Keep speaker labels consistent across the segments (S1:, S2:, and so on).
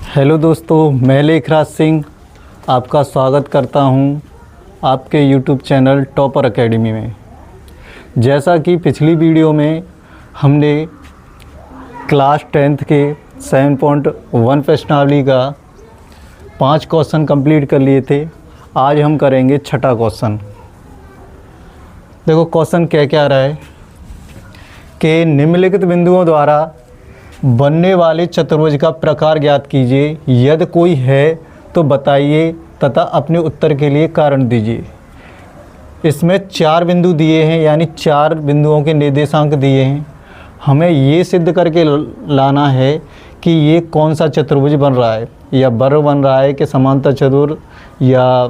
S1: Hello दोस्तों, मैं लेखराज सिंह आपका स्वागत करता हूं आपके यूट्यूब चैनल टॉपर एकेडमी में। जैसा कि पिछली वीडियो में हमने क्लास 10th के 7.1 प्रश्नावली का 5 क्वेश्चन कंप्लीट कर लिए थे। आज हम करेंगे छठा क्वेश्चन। देखो क्वेश्चन क्या क्या रहा है कि निम्नलिखित बिंदुओं द्वारा बनने वाले चतुर्भुज का प्रकार ज्ञात कीजिए। यदि कोई है तो बताइए तथा अपने उत्तर के लिए कारण दीजिए। इसमें 4 बिंदु दिए हैं, यानी 4 बिंदुओं के निर्देशांक दिए हैं। हमें ये सिद्ध करके लाना है कि ये कौन सा चतुर्भुज बन रहा है, या वर्ग बन रहा है कि समांतर चतुर्भुज या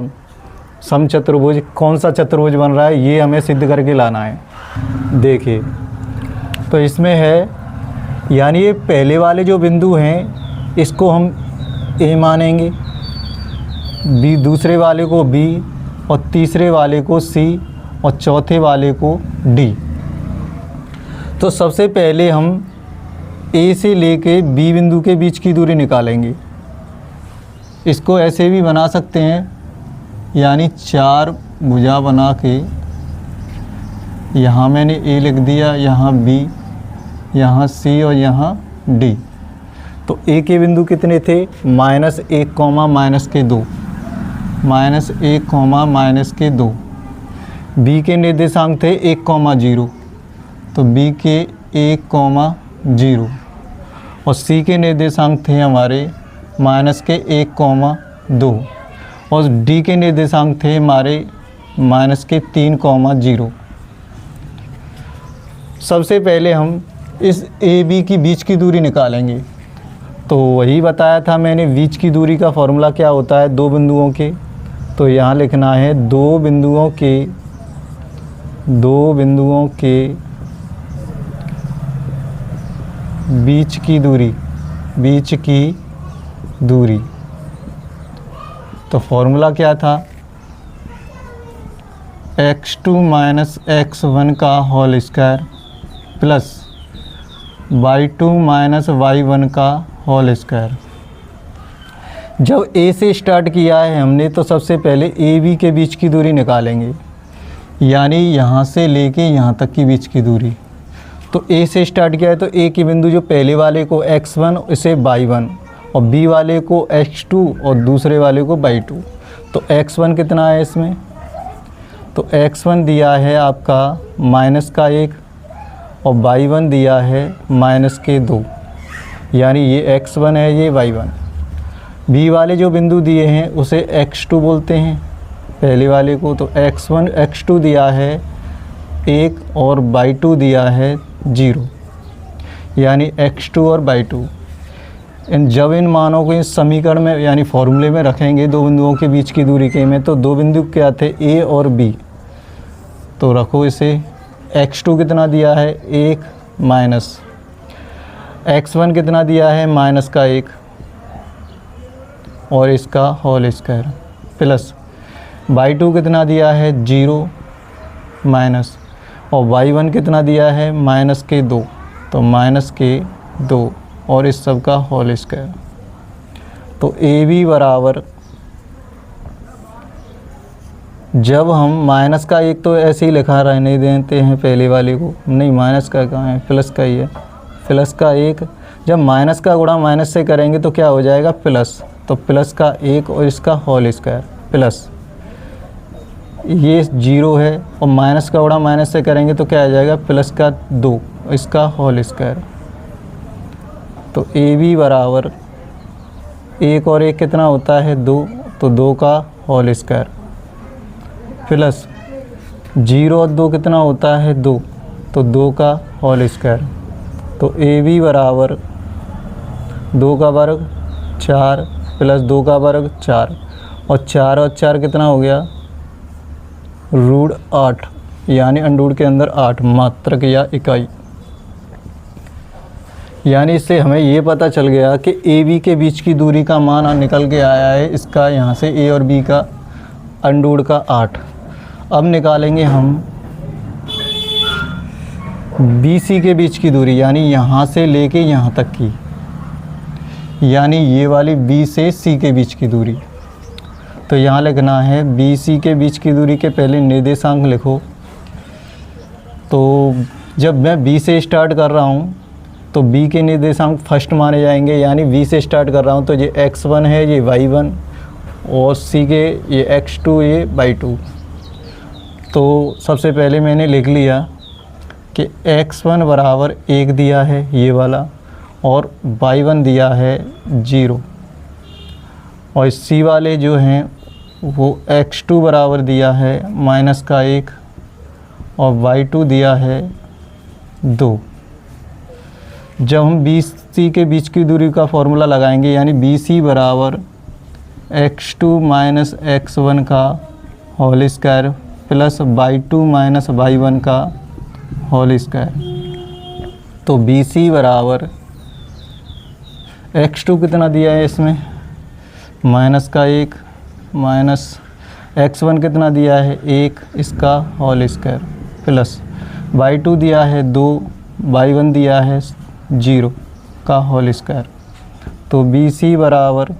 S1: समचतुर्भुज, कौन सा चतुर्भुज बन रहा है, ये हमें सिद्ध करके लाना है। देखिए तो इसमें है, यानी ये पहले वाले जो बिंदु हैं इसको हम ए मानेंगे, बी दूसरे वाले को बी, और तीसरे वाले को सी, और चौथे वाले को डी। तो सबसे पहले हम ए से लेके बी बिंदु के बीच की दूरी निकालेंगे। इसको ऐसे भी बना सकते हैं, यानी 4 भुजा बना के यहाँ मैंने ए लिख दिया, यहाँ बी, यहाँ सी और यहाँ डी। तो ए के बिंदु कितने थे? -1, -2, -1, -2। बी के निर्देशांक थे 1, 0, तो बी के 1, 0, और सी के निर्देशांक थे हमारे -1, 2, और डी के निर्देशांक थे हमारे -3, 0। सबसे पहले हम इस ए बी की बीच की दूरी निकालेंगे। तो वही बताया था मैंने, बीच की दूरी का फॉर्मूला क्या होता है, 2 बिंदुओं के। तो यहाँ लिखना है 2 बिंदुओं के बीच की दूरी। तो फॉर्मूला क्या था, x2 - x1 का whole square plus y2 - y1 का होल स्क्वायर। जब ए से स्टार्ट किया है हमने, तो सबसे पहले ए बी के बीच की दूरी निकालेंगे, यानी यहाँ से लेके यहाँ तक की बीच की दूरी। तो ए से स्टार्ट किया है तो ए के बिंदु जो पहले वाले को x1 इसे y1, और बी वाले को x2 और दूसरे वाले को y2। तो x1 कितना है इसमें, तो x1 दिया है आपका -1, और y1 दिया है -2, यानी ये x1 है, ये y1। बी वाले जो बिंदु दिए हैं उसे x2 बोलते हैं पहले वाले को। तो x1 x2 दिया है 1, और y2 दिया है 0, यानी x2 और y2। जब इन मानों को इस समीकरण में यानी फॉर्मूले में रखेंगे 2 बिंदुओं के बीच की दूरी के में, तो 2 बिंदु क्या थे, a और b। तो रखो इसे, x2 कितना दिया है 1, माइनस x1 कितना दिया है -1, और इसका होल स्क्वायर, प्लस y2 कितना दिया है 0, माइनस, और y1 कितना दिया है -2, तो -2, और इस सब का होल स्क्वायर। तो ए बी बराबर, जब हम -1 तो ऐसे ही लिखा रहने देते हैं पहले वाले को, नहीं माइनस का कहाँ है, प्लस का ही है, प्लस का 1। जब माइनस का गुणा माइनस से करेंगे तो क्या हो जाएगा, प्लस। तो प्लस का 1 और इसका होल स्क्वायर, प्लस ये 0 है, और माइनस का गुणा माइनस से करेंगे तो क्या आ जाएगा, प्लस का 2, इसका होल स्क्वायर। तो ए बी बराबर 1 और 1 कितना होता है 2, तो 2 का होल स्क्वायर, प्लस 0 और 2 कितना होता है 2, तो 2 का होल स्क्वायर। तो ए बी बराबर 2 का वर्ग 4, प्लस 2 का वर्ग 4, और 4 और 4 कितना हो गया, √8, यानी अंडूर के अंदर 8 मात्रक या इकाई। यानी इससे हमें ये पता चल गया कि ए बी के बीच की दूरी का मान निकल के आया है इसका, यहाँ से ए और बी का अंडूर का 8। अब निकालेंगे हम बी सी के बीच की दूरी, यानी यहाँ से लेके यहाँ तक की। यानी ये वाली बी से सी के बीच की दूरी। तो यहाँ लिखना है बी सी के बीच की दूरी के पहले निर्देशांक लिखो। तो जब मैं बी से स्टार्ट कर रहा हूँ तो बी के निर्देशांक फर्स्ट माने जाएंगे, यानी बी से स्टार्ट कर रहा हूँ तो ये x1 है, ये y1, और सी के ये x2, ये y2। तो सबसे पहले मैंने लिख लिया कि x1 बराबर 1 दिया है ये वाला, और y1 दिया है 0, और सी वाले जो हैं वो x2 बराबर दिया है -1 और y2 दिया है 2। जब हम बी सी के बीच की दूरी का फॉर्मूला लगाएंगे, यानी बी सी बराबर x2 माइनस x1 का whole square plus y2 minus y1 का होल स्क्वायर। तो बी सी बराबर x2 कितना दिया है इसमें -1 माइनस x1 कितना दिया है 1, इसका होल स्क्वायर प्लस y2 दिया है 2, y1 दिया है 0 का होल स्क्वायर। तो बी सी बराबर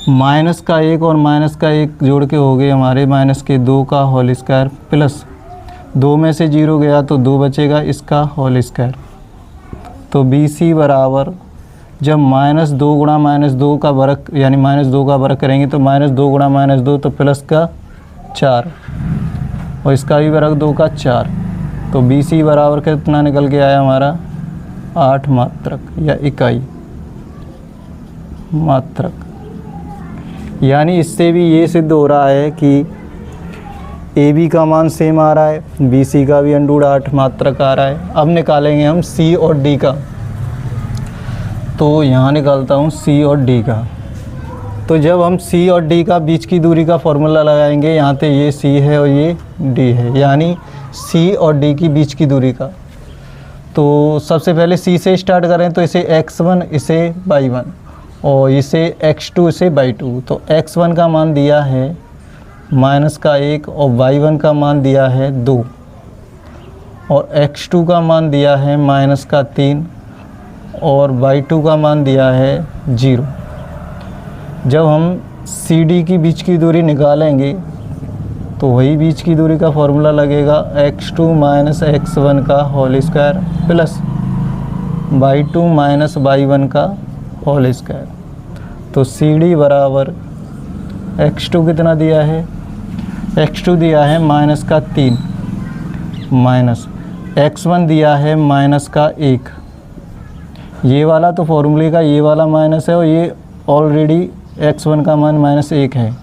S1: -1 और -1 जोड़ के हो गए हमारे -2 का होल स्क्वायर प्लस 2 में से 0 गया तो 2 बचेगा, इसका होल स्क्वायर। तो बी सी बराबर जब -2 गुणा -2 का वर्ग, यानी -2 का वर्ग करेंगे तो -2 गुणा -2 तो प्लस का 4, और इसका भी वर्ग 2 का 4। तो बी सी बराबर कितना निकल के आया हमारा 8 मात्रक या इकाई मात्रक। यानी इससे भी ये सिद्ध हो रहा है कि ए बी का मान सेम आ रहा है, बी सी का भी √8 मात्रक आ रहा है। अब निकालेंगे हम सी और डी का। तो यहाँ निकालता हूँ सी और डी का। तो जब हम सी और डी का बीच की दूरी का फॉर्मूला लगाएंगे, यहाँ पे ये सी है और ये डी है, यानी सी और डी की बीच की दूरी का। तो सबसे पहले सी से स्टार्ट करें तो इसे x1, इसे y1, और इसे x2, इसे y2। तो x1 का मान दिया है -1 और y1 का मान दिया है 2, और x2 का मान दिया है -3 और y2 का मान दिया है 0। जब हम सी डी की बीच की दूरी निकालेंगे तो वही बीच की दूरी का फॉर्मूला लगेगा x2 माइनस x1 का whole square plus y2 minus y1 का होल स्क्वायर। तो सी डी बराबर x2 कितना दिया है, x2 दिया है -3 माइनस x1 दिया है -1। ये वाला तो फॉर्मूले का ये वाला माइनस है, और ये ऑलरेडी x1 का मान -1 है,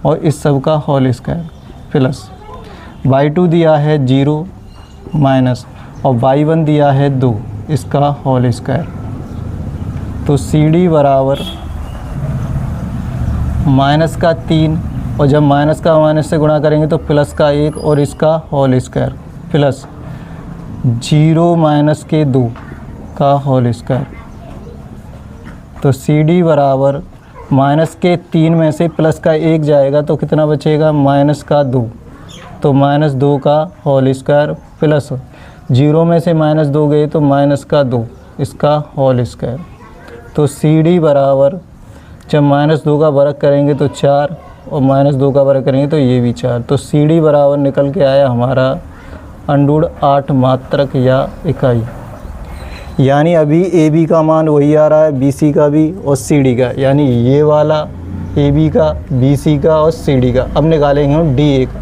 S1: और इस सब का होल स्क्वायर प्लस y2 दिया है 0 माइनस और y1 दिया है 2, इसका होल स्क्वायर। तो सी डी बराबर -3, और जब माइनस का माइनस से गुणा करेंगे तो +1 और इसका होल स्क्वायर प्लस 0 - 2 का होल स्क्वायर। तो सी डी बराबर -3 में से +1 जाएगा तो कितना बचेगा -2, तो -2 का होल स्क्वायर प्लस 0 में से -2 गए तो -2, इसका होल स्क्वायर। तो सी डी बराबर जब -2 का वर्ग करेंगे तो 4, और -2 का वर्ग करेंगे तो ये भी 4। तो सी डी बराबर निकल के आया हमारा √8 मात्रक या इकाई। यानी अभी ए बी का मान वही आ रहा है, बी सी का भी और सी डी का, यानी ये वाला ए बी का, बी सी का और सी डी का। अब निकालेंगे हम डी ए का।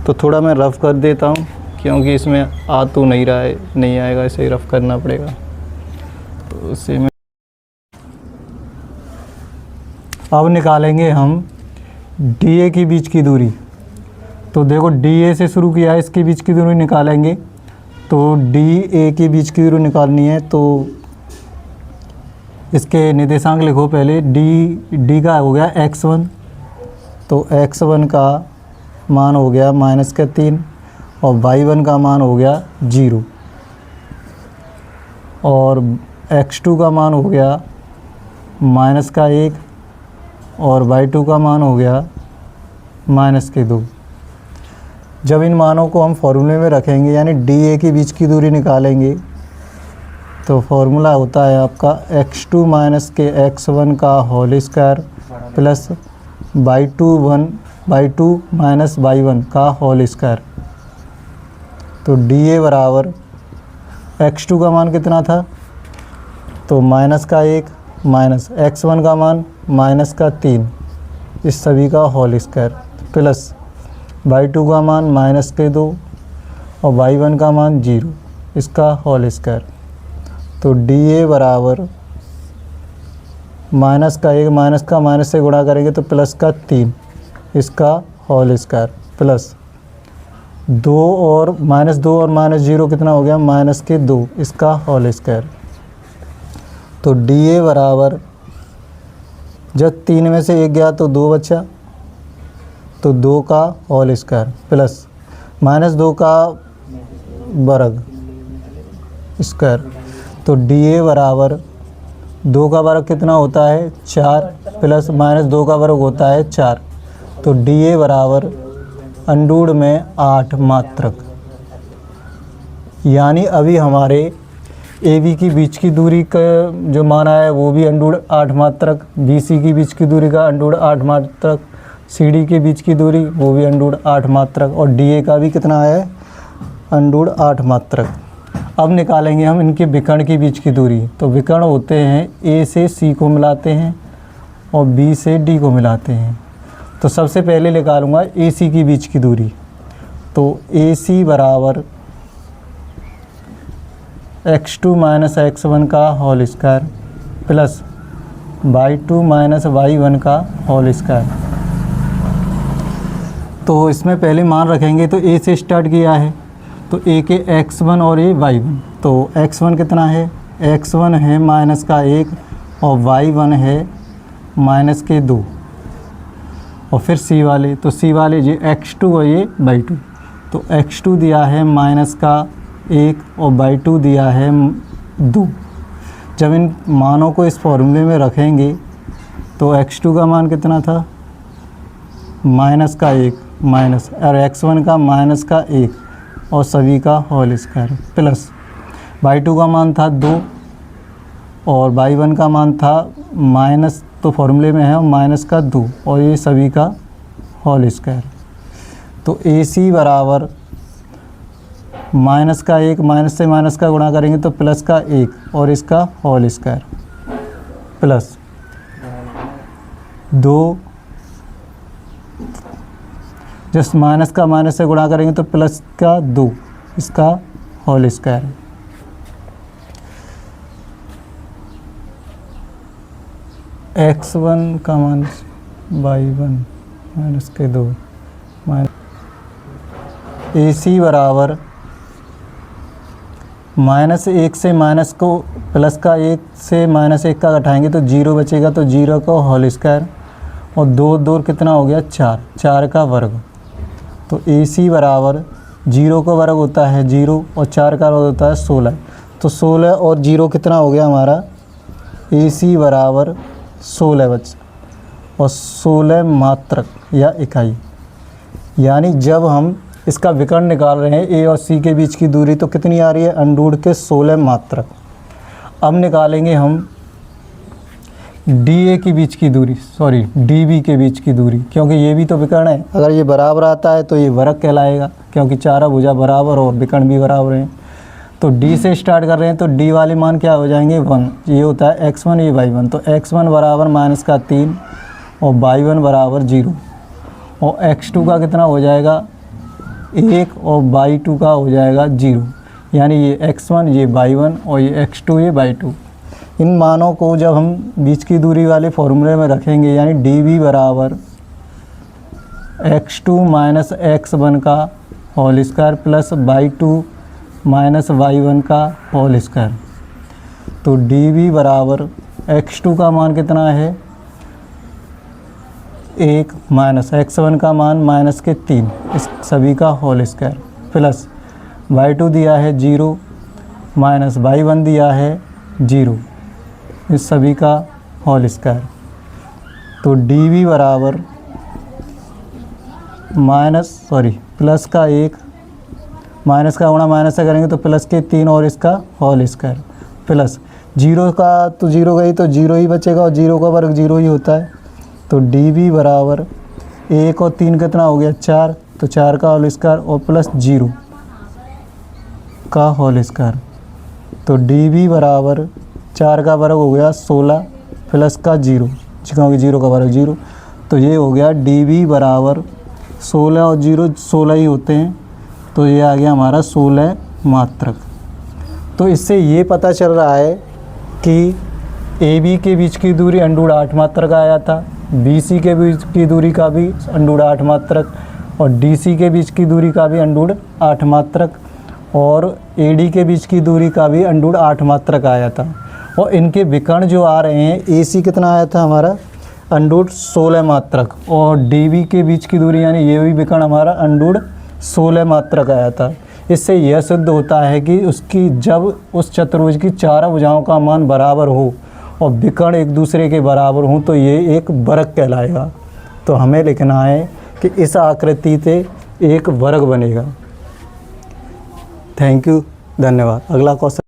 S1: तो थोड़ा मैं रफ़ कर देता हूँ क्योंकि इसमें आ तो नहीं रहा है, नहीं आएगा, इसे ही रफ़ करना पड़ेगा। तो इसे में अब निकालेंगे हम डी ए की बीच की दूरी। तो देखो डी ए से शुरू किया है, इसके बीच की दूरी निकालेंगे। तो डी ए के बीच की दूरी निकालनी है, तो इसके निर्देशांक लिखो पहले। डी का हो गया x1, तो x1 का मान हो गया -3 और y1 का मान हो गया 0, और x2 का मान हो गया -1 और y2 का मान हो गया -2। जब इन मानों को हम फॉर्मूले में रखेंगे, यानी डी ए के बीच की दूरी निकालेंगे, तो फॉर्मूला होता है आपका x2 माइनस के x1 का whole square plus y2 minus y1 का होल स्क्वायर। तो dA बराबर x2 का मान कितना था, तो माइनस का 1 माइनस x1 का मान माइनस का 3, इस सभी का होल स्क्वायर प्लस y2 का मान माइनस के 2 और y1 का मान 0, इसका होल स्क्वायर। तो dA बराबर माइनस का 1 माइनस का माइनस से गुणा करेंगे तो प्लस का 3, इसका होल स्क्वायर प्लस 2 और माइनस 0 कितना हो गया, माइनस के 2, इसका होल स्क्वायर। तो dA बराबर जब 3 में से 1 गया तो 2 बचा, तो 2 का होल स्क्वायर प्लस -2 का वर्ग स्क्वायर। तो dA बराबर 2 का वर्ग कितना होता है 4 प्लस -2 का वर्ग होता है 4। तो dA बराबर अंडूड में 8 मात्रक। यानी अभी हमारे AB की बीच की दूरी का जो मान आया है वो भी अंडूड 8 मात्रक, BC की बीच की दूरी का अंडूड 8 मात्रक, CD के बीच की दूरी वो भी अंडूड 8 मात्रक और DA का भी कितना आया है अंडूड 8 मात्रक। अब निकालेंगे हम इनके विकर्ण के बीच की दूरी। तो विकर्ण होते हैं A से C को मिलाते हैं और B से D को मिलाते हैं। तो सबसे पहले निकालूंगा AC की बीच की दूरी। तो AC बराबर x2 माइनस x1 का whole square plus y2 minus y1 का होल स्क्वायर। तो इसमें पहले मान रखेंगे। तो A से स्टार्ट किया है तो A के x1 और A y1। तो x1 कितना है, x1 है माइनस का 1 और y1 है माइनस के 2। और फिर C वाले, तो C वाले ये x2 और ये y2। तो x2 दिया है माइनस का 1 और y2 दिया है 2। जब इन मानों को इस फॉर्मूले में रखेंगे तो x2 का मान कितना था माइनस का 1 माइनस और x1 का माइनस का 1 और सभी का होल स्क्वायर प्लस y2 का मान था 2 और y1 का मान था माइनस, तो फॉर्मूले में है माइनस का 2 और ये सभी का होल स्क्वायर। तो AC बराबर माइनस का 1 माइनस से माइनस का गुणा करेंगे तो प्लस का 1 और इसका whole square plus 2, just minus का माइनस से गुणा करेंगे तो प्लस का 2, इसका होल स्क्वायर। x1 का मान y1 माइनस के 2 AC बराबर -1 से माइनस को प्लस का 1 से -1 का घटाएंगे तो 0 बचेगा, तो 0 का होल स्क्वायर और 2 कितना हो गया 4 का वर्ग। तो AC बराबर 0 का वर्ग होता है 0 और 4 का वर्ग होता है 16। तो 16 और 0 कितना हो गया हमारा, AC बराबर 16 बच्चा और 16 मात्रक या इकाई। यानी जब हम इसका विकर्ण निकाल रहे हैं A और C के बीच की दूरी तो कितनी आ रही है अंडूड के 16 मात्रक। अब निकालेंगे हम DA की बीच की दूरी, DB के बीच की दूरी, क्योंकि ये भी तो विकर्ण है। अगर ये बराबर आता है तो ये वर्ग कहलाएगा, क्योंकि चारों भुजा बराबर और विकर्ण भी बराबर हैं। तो D से स्टार्ट कर रहे हैं तो D वाले मान क्या हो जाएंगे 1। ये होता है x1 ये y1। तो x1 बराबर माइनस का 3 और y1 बराबर 0 और x2 का कितना हो जाएगा 1 और y2 का हो जाएगा 0। यानी ये x1 ये y1 और ये x2 ये y2। इन मानों को जब हम बीच की दूरी वाले फॉर्मूले में रखेंगे यानी dB बराबर x2 माइनस x1 का whole square plus y2 minus y1 का होल स्क्वायर। तो dB बराबर x2 का मान कितना है 1 माइनस x1 का मान माइनस के 3, इस सभी का होल स्क्वायर प्लस y2 दिया है 0 माइनस y1 दिया है 0, इस सभी का होल स्क्वायर। तो dB बराबर प्लस का 1 माइनस का गुणा माइनस से करेंगे तो प्लस के 3 और इसका होल स्क्वायर। प्लस 0 का तो 0 गई तो 0 ही बचेगा और 0 का वर्ग 0 ही होता है। तो डी बी बराबर 1 और 3 कितना हो गया 4, तो 4 का होल स्क्वायर और प्लस 0 का होल स्क्वायर। तो डी बी बराबर 4 का वर्ग हो गया 16 प्लस का 0, क्योंकि 0 का वर्ग 0। तो ये हो गया डी बी बराबर 16 और 0 16 ही होते हैं, तो ये आ गया हमारा 16 मात्रक। तो इससे ये पता चल रहा है कि ए बी के बीच की दूरी √8 मात्रक आया था, बी सी के बीच की दूरी का भी √8 मात्रक, और डी सी के बीच की दूरी का भी √8 मात्रक, और ए डी के बीच की दूरी का भी √8 मात्रक आया था। और इनके विकर्ण जो आ रहे हैं, ए सी कितना आया था हमारा √16 मात्रक, और डी बी के बीच की दूरी यानी ये भी विकर्ण हमारा √16 मात्रक आया था। इससे यह सिद्ध होता है कि उसकी जब उस चतुर्भुज की चारों भुजाओं का मान बराबर हो और विकर्ण एक दूसरे के बराबर हों तो ये एक वर्ग कहलाएगा। तो हमें लिखना है कि इस आकृति से एक वर्ग बनेगा। थैंक यू, धन्यवाद। अगला क्वेश्चन।